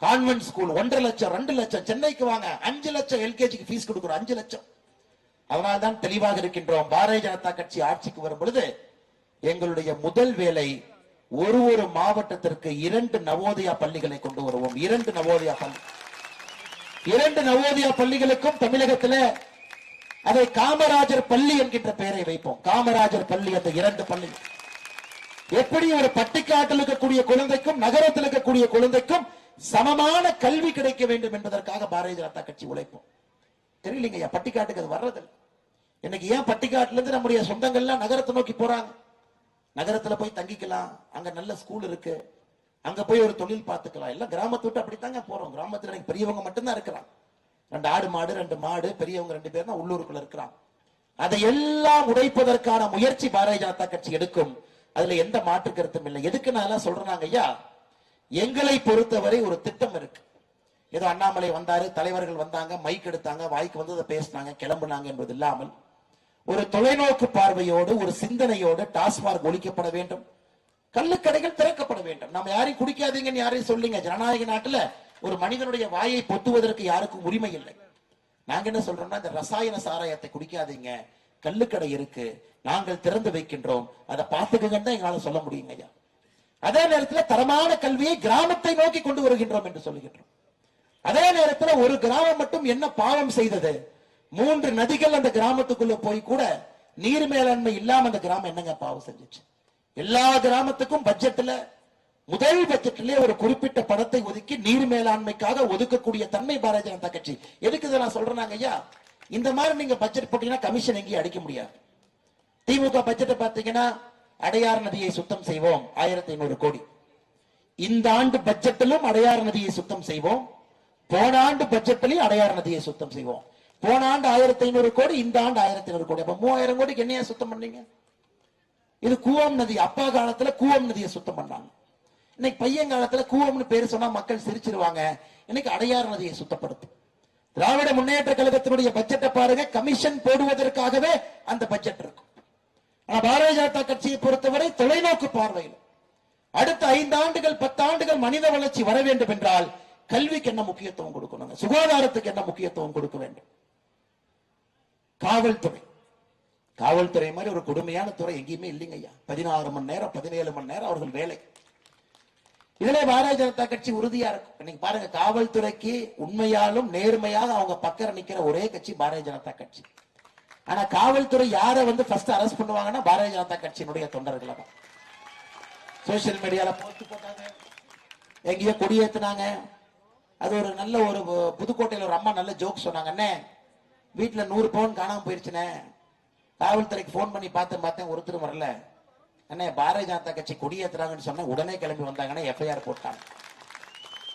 கான்வென்ட் ஸ்கூல் 1.5 லட்சம் 2 லட்சம், சென்னைக்கு வாங்க 5 லட்சம் எல்கேஜிக்கு ஃபீஸ் கொடுக்கிறோம், 5 லட்சம். அதனால்தான் தெளிவாக இருக்கின்றோம். பாரதிய ஜனதா கட்சி ஆட்சிக்கு வரும் பொழுது எங்களுடைய முதல் வேலை ஒரு மாவட்டத்திற்கு 2 நவோதயா பள்ளிகளை கொண்டு வருவோம். 2 நவோதயா பள்ளி, 2 நவோதயா பள்ளிகளுக்கும் தமிழகத்தில் அதை காமராஜர் பள்ளி என்கின்ற பெயரை வைப்போம். காமராஜர் பள்ளி, அந்த 2 பள்ளி. எப்படி ஒரு பட்டிக்காட்டில் இருக்கக்கூடிய குழந்தைக்கும் நகரத்தில் இருக்கக்கூடிய குழந்தைக்கும் சமமான கல்வி கிடைக்க வேண்டும் என்பதற்காக பாரதிய ஜனதா கட்சி உழைப்போம். தெரியலீங்க, பட்டிக்காட்டுக்கு அது வர்றதில்லை. இன்னைக்கு ஏன் பட்டிக்காட்டுல இருந்து நம்முடைய சொந்தங்கள்லாம் நகரத்தை நோக்கி போறாங்க? நகரத்துல போய் தங்கிக்கலாம், அங்க நல்ல ஸ்கூல் இருக்கு, அங்க போய் ஒரு தொழில் பார்த்துக்கலாம். எல்லாம் கிராமத்தை விட்டு அப்படித்தாங்க போறோம். கிராமத்துல எனக்கு பெரியவங்க மட்டும்தான் இருக்கிறாங்க. 2 ஆடு மாடு 2 மாடு, பெரியவங்க 2 பேர் தான் உள்ளூருக்குள்ள இருக்கிறாங்க. அதை எல்லாம் உடைப்பதற்கான முயற்சி பாரதிய ஜனதா கட்சி எடுக்கும். அதுல எந்த மாற்று கருத்தும் இல்லை. எதுக்கு நான் எல்லாம் சொல்றேன் ஐயா, எங்களை பொறுத்தவரை ஒரு திட்டம் இருக்கு. ஏதோ அண்ணாமலை வந்தாரு, தலைவர்கள் வந்தாங்க, மைக் எடுத்தாங்க, வாய்க்கு வந்ததை பேசினாங்க, கிளம்புனாங்க என்பது இல்லாமல் ஒரு தொலைநோக்கு பார்வையோடு ஒரு சிந்தனையோடு டாஸ்மார்க் ஒழிக்கப்பட வேண்டும், கள்ளுக்கடைகள் திறக்கப்பட வேண்டும். நம்ம யாரையும் குடிக்காதீங்கன்னு யாரையும் சொல்லுங்க. ஜனநாயக நாட்டுல ஒரு மனிதனுடைய வாயை பொத்துவதற்கு யாருக்கும் உரிமை இல்லை. நாங்க என்ன சொல்றோம்னா, இந்த ரசாயன சாராயத்தை குடிக்காதீங்க, கள்ளுக்கடை இருக்கு, நாங்கள் திறந்து வைக்கின்றோம், அதை பார்த்துக்கங்கன்னு தான் எங்களால சொல்ல முடியுங்க ஐயா. அதே நேரத்தில் தரமான கல்வியை கிராமத்தை நோக்கி கொண்டு வருகின்றோம் என்று சொல்லுகின்றோம். அதே நேரத்தில் ஒரு கிராமம் மட்டும் என்ன பாவம் செய்தது? 3 நதிகள் அந்த கிராமத்துக்குள்ள போய் கூட நீர் மேலாண்மை இல்லாம அந்த கிராமம் என்னங்க பாவம் செஞ்சிச்சு? எல்லா கிராமத்துக்கும் பட்ஜெட்ல முதல் பட்ஜெட்லயே ஒரு குறிப்பிட்ட பணத்தை ஒதுக்கி நீர் மேலாண்மைக்காக ஒதுக்கக்கூடிய தன்மை பாரதிய ஜனதா கட்சி. எதுக்கு நான் சொல்றேன் ஐயா, இந்த மாதிரி நீங்க பட்ஜெட் போட்டீங்கன்னா கமிஷன் எங்கேயும் அடிக்க முடியாது. திமுக பட்ஜெட்டை பாத்தீங்கன்னா அடையார் நதியை சுத்தம் செய்வோம் 1500 கோடி. இந்த ஆண்டு பட்ஜெட்டிலும் அடையார் நதியை சுத்தம் செய்வோம், போன ஆண்டு பட்ஜெட்டிலும் அடையார் நதியை சுத்தம் செய்வோம். போன ஆண்டு 1500 கோடி, இந்த ஆண்டு 1500 கோடி. அப்ப 3000 கோடிக்கு என்னையா சுத்தம் பண்ணீங்க? இது கூவம் நதி. அப்பா காலத்துல கூவம் நதியை சுத்தம் பண்ணாங்க. இன்னைக்கு பையன் காலத்துல கூவம்னு பேரு சொன்னா மக்கள் சிரிச்சிருவாங்க. இன்னைக்கு அடையார் நதியை சுத்தப்படுத்தும். திராவிட முன்னேற்ற கழகத்தினுடைய பட்ஜெட்டை பாருங்க, கமிஷன் போடுவதற்காகவே அந்த பட்ஜெட் இருக்கும். ஆனா பாரதிய ஜனதா கட்சியை பொறுத்தவரை தொலைநோக்கு பார்வையில் அடுத்த 5 ஆண்டுகள் 10 ஆண்டுகள் மனித வளர்ச்சி வர வேண்டும் என்றால் கல்விக்கு என்ன முக்கியத்துவம் கொடுக்கணும், சுகாதாரத்துக்கு என்ன முக்கியத்துவம் கொடுக்க வேண்டும். காவல்துறை, காவல்துறை மாதிரி ஒரு கொடுமையான துறை எங்கேயுமே இல்லைங்க ஐயா. 16 மணி நேரம் 17 மணி நேரம் அவர்கள் வேலை. இதுல பாரதிய ஜனதா கட்சி உறுதியா இருக்கும். இன்னைக்கு பாருங்க, காவல்துறைக்கு உண்மையாலும் நேர்மையாக அவங்க பக்கம் நிக்கிற ஒரே கட்சி பாரதிய ஜனதா கட்சி. ஆனா காவல்துறை யாரை ஃபர்ஸ்ட் அரெஸ்ட் பண்ணுவாங்கன்னா பாரதிய ஜனதா கட்சியினுடைய தொண்டர்களை தான். சோசியல் மீடியால போஸ்ட் போட்டாங்க, எங்கேயோ கொடியேற்றினாங்க. அது ஒரு நல்ல ஒரு புதுக்கோட்டையில ஒரு அம்மா நல்ல ஜோக் சொன்னாங்க. அண்ணே, வீட்டுல 100 பவுன் காணாம போயிருச்சுனே, காவல்துறைக்கு போன் பண்ணி பார்த்தேன் ஒருத்தரும் வரல. அண்ணே, பாரதிய ஜனதா கட்சி கொடியேற்றுறாங்கன்னு சொன்ன உடனே கிளம்பி வந்தாங்கன்னா எஃப்ஐஆர் போட்டாங்க.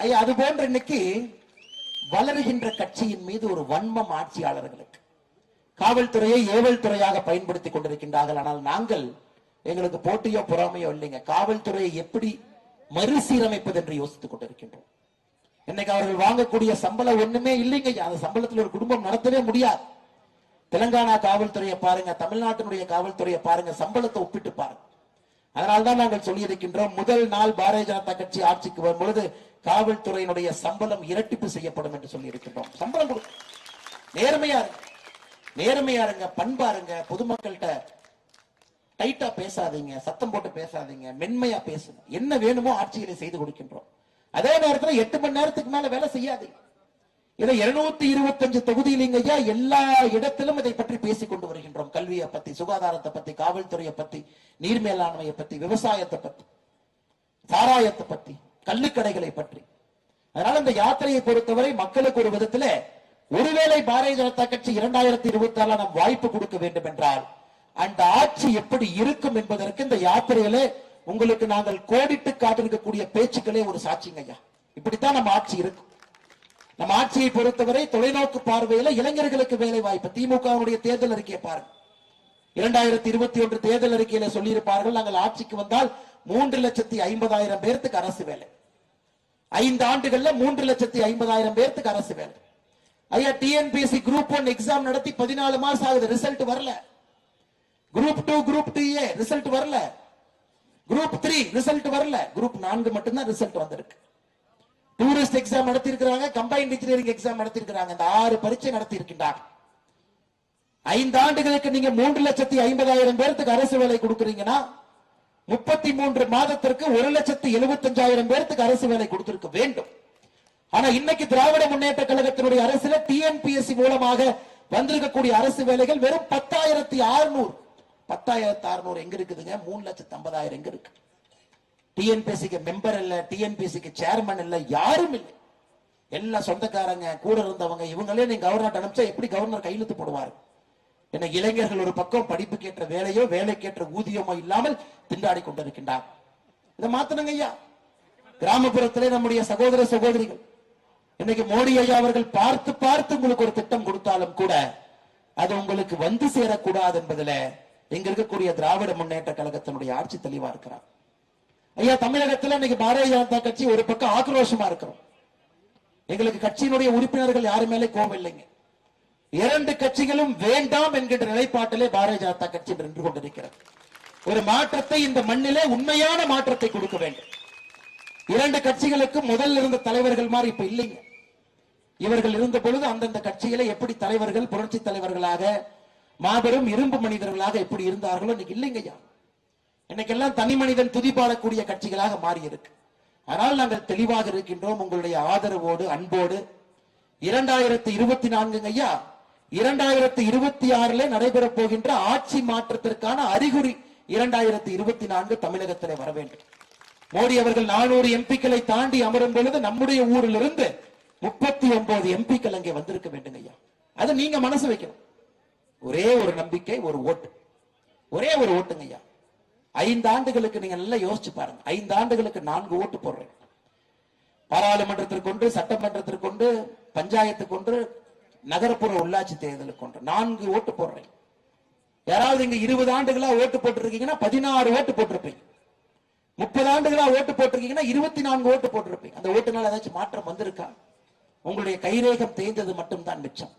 ஐயா, அது போன்ற இன்னைக்கு வளருகின்ற கட்சியின் மீது ஒரு வன்மம் ஆட்சியாளர்களுக்கு. காவல்துறையை ஏவல் துறையாக பயன்படுத்திக் கொண்டிருக்கின்றார்கள். ஆனால் நாங்கள், எங்களுக்கு போட்டியோ பொறாமையோ இல்லைங்க. காவல்துறையை எப்படி மறுசீரமைப்பது என்று யோசித்துக் கொண்டிருக்கின்றோம். இன்னைக்கு அவர்கள் வாங்கக்கூடிய சம்பளம் ஒண்ணுமே இல்லைங்க. அந்த சம்பளத்தில் ஒரு குடும்பம் நடத்தவே முடியாது. தெலுங்கானா காவல்துறையை பாருங்க, தமிழ்நாட்டினுடைய காவல்துறையை பாருங்க, சம்பளத்தை ஒப்பிட்டு பாருங்க. அதனால்தான் நாங்கள் சொல்லி இருக்கின்றோம், முதல் நாள் பாரதிய ஜனதா கட்சி ஆட்சிக்கு வரும் பொழுது காவல்துறையினுடைய சம்பளம் இரட்டிப்பு செய்யப்படும் என்று சொல்லி இருக்கின்றோம். சம்பளம் கொடுக்க நேர்மையா இருங்க, நேர்மையா இருங்க, பண்பாருங்க, பொதுமக்கள்கிட்ட டைட்டா பேசாதீங்க, சத்தம் போட்டு பேசாதீங்க, மென்மையா பேசுங்க. என்ன வேணுமோ ஆட்சிகளை செய்து கொடுக்கின்றோம். அதே நேரத்தில் 8 மணி நேரத்துக்கு மேல வேலை செய்யாதீங்க. இதை 225 தொகுதியிலிங்க ஐயா, எல்லா இடத்திலும் இதை பற்றி பேசிக் கொண்டு வருகின்றோம். கல்வியை பத்தி, சுகாதாரத்தை பத்தி, காவல்துறையை பத்தி, நீர் மேலாண்மையை பத்தி, விவசாயத்தை பத்தி, சாராயத்தை பத்தி, கள்ளுக்கடைகளை பற்றி. அதனால இந்த யாத்திரையை பொறுத்தவரை மக்களுக்கு ஒரு விதத்தில், ஒருவேளை பாரதிய ஜனதா கட்சி 2026 நாம் வாய்ப்பு கொடுக்க வேண்டும் என்றால் அந்த ஆட்சி எப்படி இருக்கும் என்பதற்கு இந்த யாத்திரையிலே உங்களுக்கு நாங்கள் கோடிட்டு காட்டிருக்கக்கூடிய பேச்சுக்களே ஒரு சாட்சிங்க ஐயா. இப்படித்தான் நம்ம ஆட்சி இருக்கும். நம்ம ஆட்சியை பொறுத்தவரை தொலைநோக்கு பார்வையில இளைஞர்களுக்கு வேலை வாய்ப்பு. திமுகவுடைய தேர்தல் அறிக்கையை பாருங்க. 2021 தேர்தல் அறிக்கையில சொல்லியிருப்பார்கள், நாங்கள் ஆட்சிக்கு வந்தால் 3,50,000 பேருக்கு அரசு வேலை. 5 ஆண்டுகள்ல 3,50,000 பேருக்கு அரசு வேலை. ஐயா, டிஎன்பிஎஸ்சி குரூப் 1 எக்ஸாம் நடத்தி 14 மாசம் ஆகுது, ரிசல்ட் வரல. குரூப் 2 குரூப் 2A ரிசல்ட் வரல. குரூப் 3 ரிசல்ட் வரல. குரூப் 4 மட்டும்தான் ரிசல்ட் வந்திருக்கு. டூரிஸ்ட் எக்ஸாம் நடத்தி இருக்கிறாங்க, கம்பைன்ட் இன்ஜினியரிங் எக்ஸாம் நடத்தி இருக்கிறாங்க. இந்த 6 பரீட்சை நடத்தி இருக்கின்றாங்க. 5 ஆண்டுகளுக்கு நீங்க 3,50,000 பேருக்கு அரசு வேலை கொடுக்குறீங்கன்னா 33 மாதத்திற்கு 1,75,000 பேருக்கு அரசு வேலை கொடுத்திருக்க வேண்டும். ஆனா இன்னைக்கு திராவிட முன்னேற்ற கழகத்தினுடைய அரசுல டிஎன்பிஎஸ்சி மூலமாக வந்திருக்கக்கூடிய அரசு வேலைகள் வெறும் 10,600. 10,600 எங்க இருக்குதுங்க? 3,50,000 எங்க இருக்கு? டிஎன்பிஎஸ்சிக்கு மெம்பர் இல்ல, டிஎன்பிஎஸ்சிக்கு சேர்மன் இல்ல, யாரும் இல்லை. எல்லாம் சொந்தக்காரங்க, கூட இருந்தவங்க. இவங்களே நீங்க கவர்னர் அனுப்பிச்சா எப்படி கவர்னர் கையெழுத்து போடுவாரு? என்ன இளைஞர்கள் ஒரு பக்கம் படிப்புக்கேற்ற வேலையோ வேலைக்கேற்ற ஊதியமோ இல்லாமல் திண்டாடி கொண்டிருக்கின்றார். இதை மாத்தணுங்க ஐயா. கிராமப்புறத்திலே நம்முடைய சகோதர சகோதரிகள் இன்னைக்கு மோடி ஐயா அவர்கள் பார்த்து பார்த்து உங்களுக்கு ஒரு திட்டம் கொடுத்தாலும் கூட அது உங்களுக்கு வந்து சேரக்கூடாது என்பதுல இங்க இருக்கக்கூடிய திராவிட முன்னேற்ற கழகத்தினுடைய ஆட்சி தெளிவா இருக்கிறார். ஐயா, தமிழகத்தில் இன்னைக்கு பாரதிய ஜனதா கட்சி ஒரு பக்கம் ஆக்ரோஷமா இருக்கிறோம். எங்களுக்கு கட்சியினுடைய உறுப்பினர்கள் யாரு மேலே கோபம் இல்லைங்க. 2 கட்சிகளும் வேண்டாம் என்கின்ற நிலைப்பாட்டிலே பாரதிய ஜனதா கட்சி நின்று கொண்டிருக்கிறது. ஒரு மாற்றத்தை இந்த மண்ணிலே, உண்மையான மாற்றத்தை கொடுக்க வேண்டும். இரண்டு கட்சிகளுக்கு முதல்ல இருந்த தலைவர்கள் மாதிரி இப்ப இல்லைங்க. இவர்கள் இருந்த பொழுது அந்தந்த கட்சிகளை எப்படி தலைவர்கள் புரட்சி தலைவர்களாக மாபெரும் இரும்பு மனிதர்களாக எப்படி இருந்தார்களோ இன்னைக்கு இல்லைங்கய்யா. இன்னைக்கெல்லாம் தனி மனிதன் துதிப்பாடக்கூடிய கட்சிகளாக மாறி இருக்கு. ஆனால் நாங்கள் தெளிவாக இருக்கின்றோம். உங்களுடைய ஆதரவோடு அன்போடு 2024 ஐயா 2026 நடைபெற போகின்ற ஆட்சி மாற்றத்திற்கான அறிகுறி 2024 தமிழகத்திலே வர வேண்டும். மோடி அவர்கள் 400 எம்பிக்களை தாண்டி அமரும் பொழுது நம்முடைய ஊரில் இருந்து 39 எம்பிக்கள் அங்கே வந்திருக்க வேண்டும் ஐயா. அதை நீங்க மனசு வைக்கணும். ஒரே ஒரு நம்பிக்கை, ஒரு ஓட்டு, ஒரே ஒரு ஓட்டுங்க ஐயா. 5 ஆண்டுகளுக்கு நீங்க நல்லா யோசிச்சு பாருங்க. 5 ஆண்டுகளுக்கு 4 ஓட்டு போடுறேன். பாராளுமன்றத்திற்கொன்று, சட்டமன்றத்திற்கொண்டு, பஞ்சாயத்துக்கொன்று, நகர்ப்புற உள்ளாட்சி தேர்தலுக்கு ஒன்று 4 ஓட்டு போடுறேன். யாராவது இங்க 20 ஆண்டுகளா ஓட்டு போட்டிருக்கீங்கன்னா 16 ஓட்டு போட்டிருப்பீங்க. 30 ஆண்டுகளா ஓட்டு போட்டிருக்கீங்கன்னா 24 ஓட்டு போட்டிருப்பீங்க. அந்த ஓட்டுனால ஏதாச்சும் மாற்றம் வந்திருக்கா? உங்களுடைய கைரேகம் தேய்ந்தது மட்டும்தான் மிச்சம்.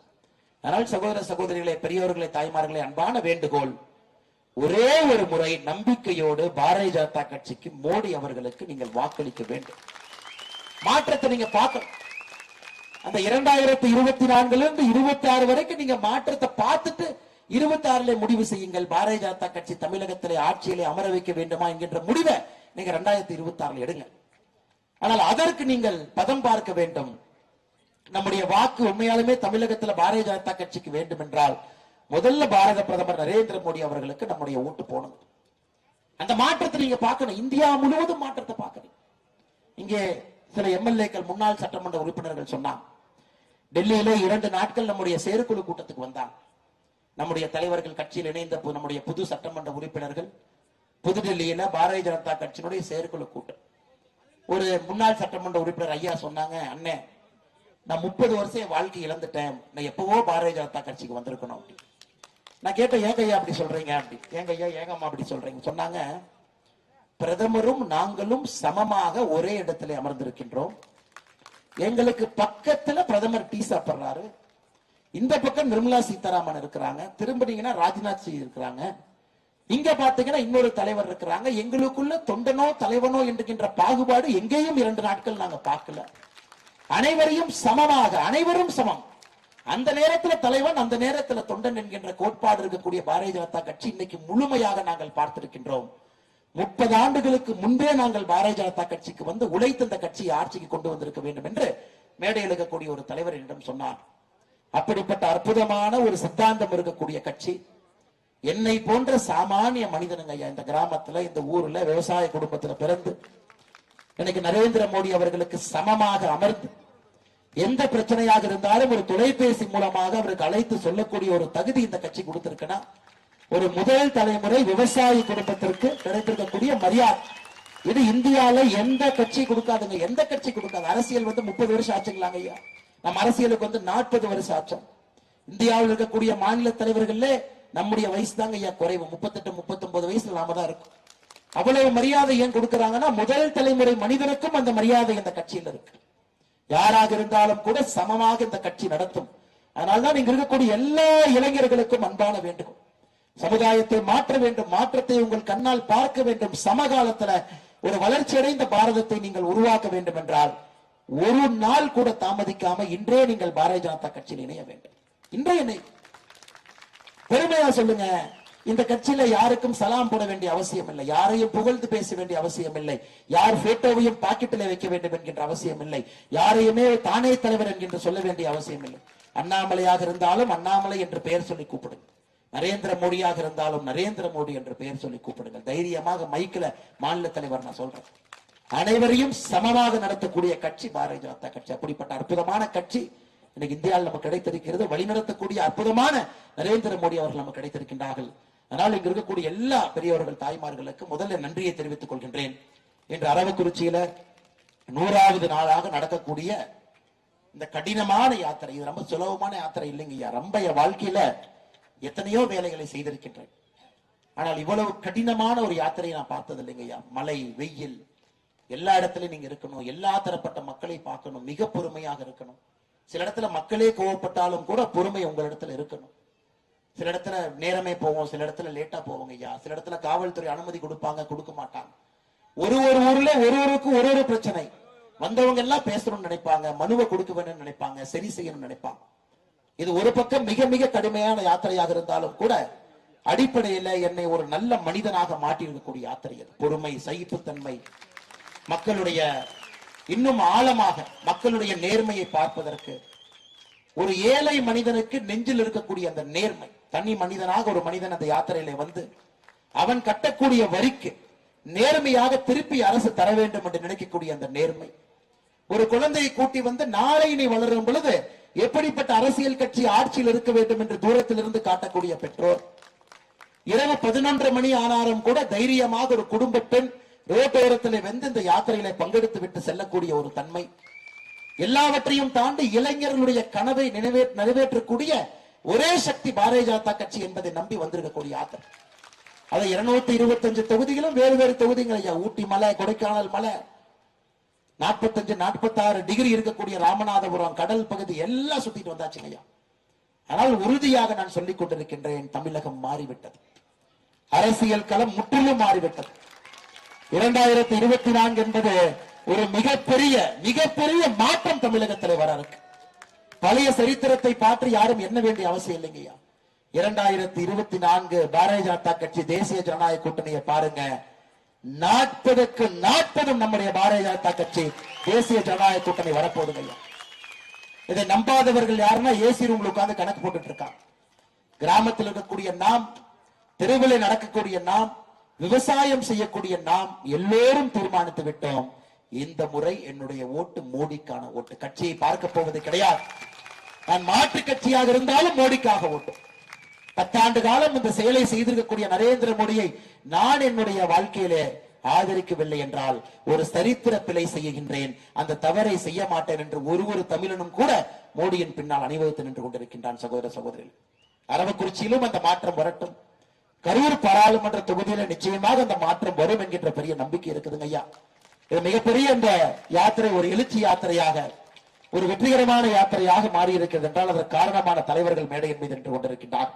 அதனால் சகோதர சகோதரிகளை, பெரியவர்களை, தாய்மார்களை, அன்பான வேண்டுகோள், ஒரே ஒரு முறை நம்பிக்கையோடு பாரதிய ஜனதா கட்சிக்கு, மோடி அவர்களுக்கு நீங்கள் வாக்களிக்க வேண்டும். மாற்றத்தை நீங்க பார்க்கணும். அந்த 2024 இருந்து 26 வரைக்கும் நீங்க மாற்றத்தை பார்த்துட்டு 26 முடிவு செய்யுங்கள். பாரதிய ஜனதா கட்சி தமிழகத்திலே ஆட்சியிலே அமர வைக்க வேண்டுமா என்கின்ற முடிவை நீங்க 2026 எடுங்க. ஆனால் அதற்கு நீங்கள் பதம் பார்க்க வேண்டும். நம்முடைய வாக்கு உண்மையாலுமே தமிழகத்தில் பாரதிய ஜனதா கட்சிக்கு வேண்டும் என்றால் முதல்ல பாரத பிரதமர் நரேந்திர மோடி அவர்களுக்கு நம்முடைய ஓட்டு போகணும். அந்த மாற்றத்தை நீங்க பார்க்கணும். இந்தியா முழுவதும் மாற்றத்தை பார்க்கணும். இங்கே சில எம்எல்ஏக்கள், முன்னாள் சட்டமன்ற உறுப்பினர்கள் சொன்னாங்க, டெல்லியில 2 நாட்கள் நம்முடைய செயற்குழு கூட்டத்துக்கு வந்தாங்க. நம்முடைய தலைவர்கள் கட்சியில் இணைந்த நம்முடைய புது சட்டமன்ற உறுப்பினர்கள் புதுடெல்லியில பாரதிய ஜனதா கட்சியினுடைய செயற்குழு கூட்டம். ஒரு முன்னாள் சட்டமன்ற உறுப்பினர் ஐயா சொன்னாங்க, அண்ணே நான் 30 வருஷம் வாழ்க்கை இழந்துட்டேன், நான் எப்பவோ பாரதிய ஜனதா கட்சிக்கு வந்திருக்கணும் அப்படி. நான் கேட்டேன், ஏங்க ஐயா அப்படி சொல்றீங்க? அப்படி ஏங்க ஐயா, ஏங்கம்மா அப்படி சொல்றீங்க? சொன்னாங்க, பிரதமரும் நாங்களும் சமமாக ஒரே இடத்துல அமர்ந்திருக்கின்றோம். எங்களுக்கு பக்கத்துல பிரதமர் டீ சாப்பிடுறாரு, இந்த பக்கம் நிர்மலா சீதாராமன் இருக்கிறாங்க, திரும்பினீங்கன்னா ராஜ்நாத் சிங் இருக்கிறாங்க, இங்க பாத்தீங்கன்னா இன்னொரு தலைவர் இருக்கிறாங்க. எங்களுக்குள்ள தொண்டனோ தலைவனோ என்கின்ற பாகுபாடு எங்கேயும் 2 நாட்கள் நாங்க பார்க்கல. அனைவரையும் சமமாக, அனைவரும் சமம். அந்த நேரத்தில் தலைவன், அந்த நேரத்தில் தொண்டன் என்கின்ற கோட்பாடு இருக்கக்கூடிய பாரதிய ஜனதா கட்சி இன்னைக்கு முழுமையாக நாங்கள் பார்த்திருக்கின்றோம். 30 ஆண்டுகளுக்கு முன்பே நாங்கள் பாரதிய ஜனதா கட்சிக்கு வந்து உழைத்து இந்த கட்சியை ஆட்சிக்கு கொண்டு வந்திருக்க வேண்டும் என்று மேடையில் இருக்கக்கூடிய ஒரு தலைவர் என்னிடம் சொன்னார். அப்படிப்பட்ட அற்புதமான ஒரு சித்தாந்தம் இருக்கக்கூடிய கட்சி. என்னை போன்ற சாமானிய மனிதனுங்க ஐயா, இந்த கிராமத்துல, இந்த ஊர்ல, விவசாய குடும்பத்துல பிறந்து இன்னைக்கு நரேந்திர மோடி அவர்களுக்கு சமமாக அமர்ந்து எந்த பிரச்சனையாக இருந்தாலும் ஒரு தொலைபேசி மூலமாக அவருக்கு அழைத்து சொல்லக்கூடிய ஒரு தகுதி இந்த கட்சி கொடுத்திருக்குன்னா, ஒரு முதல் தலைமுறை விவசாய குடும்பத்திற்கு கிடைத்திருக்கக்கூடிய மரியாதை இது இந்தியால எந்த கட்சி கொடுக்காதுங்க. எந்த கட்சி கொடுக்காது. அரசியல் 30 வருஷம் ஆச்சுங்களாங்க ஐயா. நம்ம அரசியலுக்கு 40 வருஷம் ஆச்சு. இந்தியாவில் இருக்கக்கூடிய மாநில தலைவர்களே நம்முடைய வயசு தாங்க ஐயா குறைவு. 38, 39 வயசுல நாம தான் இருக்கும். அவ்வளவு மரியாதை ஏன் கொடுக்கிறாங்கன்னா, முதல் தலைமுறை மனிதனுக்கும் அந்த மரியாதை இந்த கட்சியில் இருக்கு. யாராக இருந்தாலும் கூட சமமாக இந்த கட்சி நடத்தும். அதனால்தான் இங்க இருக்கக்கூடிய எல்லா இளைஞர்களுக்கும் அன்பான வேண்டுகோள், சமுதாயத்தை மாற்ற வேண்டும், மாற்றத்தை உங்கள் கண்ணால் பார்க்க வேண்டும். சமகாலத்துல ஒரு வளர்ச்சி அடைந்த பாரதத்தை நீங்கள் உருவாக்க வேண்டும் என்றால் ஒரு நாள் கூட தாமதிக்காம இன்றே நீங்கள் பாரதிய ஜனதா கட்சியில் இணைய வேண்டும். இன்றைய பெருமையா சொல்லுங்க, இந்த கட்சியில யாருக்கும் சலாம் போட வேண்டிய அவசியம் இல்லை, யாரையும் புகழ்ந்து பேச வேண்டிய அவசியம் இல்லை, யார் போட்டோவையும் பாக்கெட்டில் வைக்க வேண்டும் என்கின்ற அவசியம் இல்லை, யாரையுமே தானே தலைவர் என்கின்ற சொல்ல வேண்டிய அவசியம் இல்லை. அண்ணாமலையாக இருந்தாலும் அண்ணாமலை என்று பெயர் சொல்லி கூப்பிடுங்க, நரேந்திர மோடியாக இருந்தாலும் நரேந்திர மோடி என்று பெயர் சொல்லி கூப்பிடுங்க. தைரியமாக மைக்கில மாநில தலைவர் நான் சொல்றேன். அனைவரையும் சமமாக நடத்தக்கூடிய கட்சி பாரதிய ஜனதா கட்சி. அப்படிப்பட்ட அற்புதமான கட்சி இன்னைக்கு இந்தியாவில் நமக்கு கிடைத்திருக்கிறது. வழிநடத்தக்கூடிய அற்புதமான நரேந்திர மோடி அவர்கள் நமக்கு கிடைத்திருக்கின்றார்கள். அதனால் இங்க இருக்கக்கூடிய எல்லா பெரியவர்கள், தாய்மார்களுக்கு முதல்ல நன்றியை தெரிவித்துக் கொள்கின்றேன். இன்று அரவக்குறிச்சியில 100வது நாளாக நடக்கக்கூடிய இந்த கடினமான யாத்திரை, இது ரொம்ப சுலபமான யாத்திரை இல்லைங்கய்யா. ரொம்ப என் வாழ்க்கையில எத்தனையோ வேலைகளை செய்திருக்கின்றேன், ஆனால் இவ்வளவு கடினமான ஒரு யாத்திரையை நான் பார்த்தது இல்லைங்கய்யா. மழை, வெயில், எல்லா இடத்துலயும் நீங்க இருக்கணும், எல்லா தரப்பட்ட மக்களை பார்க்கணும், மிக பொறுமையாக இருக்கணும். சில இடத்துல மக்களே கோவப்பட்டாலும் கூட பொறுமை உங்களிடத்துல இருக்கணும். சில இடத்துல நேரமே போவோம், சில இடத்துல லேட்டா போவோங்க ஐயா. சில இடத்துல காவல்துறை அனுமதி கொடுப்பாங்க, கொடுக்க மாட்டாங்க. ஒரு ஊர்ல ஒருவருக்கு ஒரு பிரச்சனை. வந்தவங்க எல்லாம் பேசணும்னு நினைப்பாங்க, மனுவை கொடுக்க வேணும்னு நினைப்பாங்க, சரி செய்யணும்னு நினைப்பாங்க. இது ஒரு பக்கம் மிக மிக கடுமையான யாத்திரையாக இருந்தாலும் கூட அடிப்படையில் என்னை ஒரு நல்ல மனிதனாக மாற்றியிருக்கக்கூடிய யாத்திரை அது. பொறுமை, சகிப்புத்தன்மை, மக்களுடைய இன்னும் ஆழமாக மக்களுடைய நேர்மையை பார்ப்பதற்கு, ஒரு ஏழை மனிதனுக்கு நெஞ்சில் இருக்கக்கூடிய அந்த நேர்மை, தனி மனிதனாக ஒரு மனிதன் அந்த யாத்திரையில வந்து அவன் கட்டக்கூடிய வரிக்கு நேர்மையாக திருப்பி அரசு தர வேண்டும் என்று நினைக்கக்கூடிய அந்த நேர்மை, ஒரு குழந்தையை கூட்டி வந்து நாளை நீ வளரும் பொழுது எப்படிப்பட்ட அரசியல் கட்சி ஆட்சியில் இருக்க வேண்டும் என்று தூரத்தில் இருந்து காட்டக்கூடிய பெற்றோர், இரவு 11 மணி ஆனாலும் கூட தைரியமாக ஒரு குடும்ப பெண் ரோட்டோரத்தில் வந்து இந்த யாத்திரையில பங்கெடுத்து விட்டு செல்லக்கூடிய ஒரு தன்மை, எல்லாவற்றையும் தாண்டி இளைஞர்களுடைய கனவை நிறைவேற்றக்கூடிய ஒரே சக்தி பாரதிய ஜனதா கட்சி என்பதை நம்பி வந்திருக்கக்கூடிய யாத்திரை. அதை 225 தொகுதிகளும் வேறு வேறு தொகுதிகள் ஐயா. ஊட்டி மலை, கொடைக்கானல் மலை, 45 46 டிகிரி இருக்கக்கூடிய ராமநாதபுரம் கடல் பகுதி எல்லாம் சுத்திட்டு வந்தாச்சுங்க ஐயா. ஆனால் உறுதியாக நான் சொல்லிக் கொண்டிருக்கின்றேன், தமிழகம் மாறிவிட்டது. அரசியல் களம் முற்றிலும் மாறிவிட்டது. 2024 என்பது ஒரு மிகப்பெரிய மாற்றம் தமிழகத்தில் வர இருக்கு. பழைய சரித்திரத்தை பார்த்து யாரும் எண்ண வேண்டிய அவசியம் இல்லைங்கய்யா. 2024 பாரதிய ஜனதா கட்சி தேசிய ஜனநாயக கூட்டணியை பாருங்க, 40க்கு 40 நம்முடைய பாரதிய ஜனதா கட்சி தேசிய ஜனநாயக கூட்டணி வரப்போகுது ஐயா. இதை நம்பாதவர்கள் யாருன்னா ஏசி ரூம்ல உட்கார்ந்து கணக்கு போட்டுட்டு இருக்காங்க. கிராமத்தில் இருக்கக்கூடிய நாம், தெருவில் நடக்கக்கூடிய நாம், விவசாயம் செய்யக்கூடிய நாம் எல்லோரும் தீர்மானித்து விட்டோம், இந்த முறை என்னுடைய ஓட்டு மோடிக்கான ஓட்டு. கட்சியை பார்க்க போவது கிடையாது. நான் மாற்று கட்சியாக இருந்தாலும் மோடிக்காக ஓட்டு. 10 ஆண்டு காலம் இந்த செயலை செய்திருக்கக்கூடிய நரேந்திர மோடியை நான் என்னுடைய வாழ்க்கையிலே ஆதரிக்கவில்லை என்றால் ஒரு சரித்திர பிழை செய்கின்றேன், அந்த தவறை செய்ய மாட்டேன் என்று ஒரு தமிழனும் கூட மோடியின் பின்னால் அணிவகுத்து நின்று கொண்டிருக்கின்றான். சகோதர சகோதரிகள், அரவக்குறிச்சியிலும் அந்த மாற்றம் வரட்டும். கரூர் பாராளுமன்ற தொகுதியில நிச்சயமாக அந்த மாற்றம் வரும் என்கின்ற பெரிய நம்பிக்கை இருக்குதுங்க ஐயா. இது மிகப்பெரிய இந்த யாத்திரை ஒரு எழுச்சி யாத்திரையாக, ஒரு வெற்றிகரமான யாத்திரையாக மாறி இருக்கிறது என்றால் அதற்கு காரணமான தலைவர்கள் மேடையின் மீது நின்று கொண்டிருக்கின்றார்.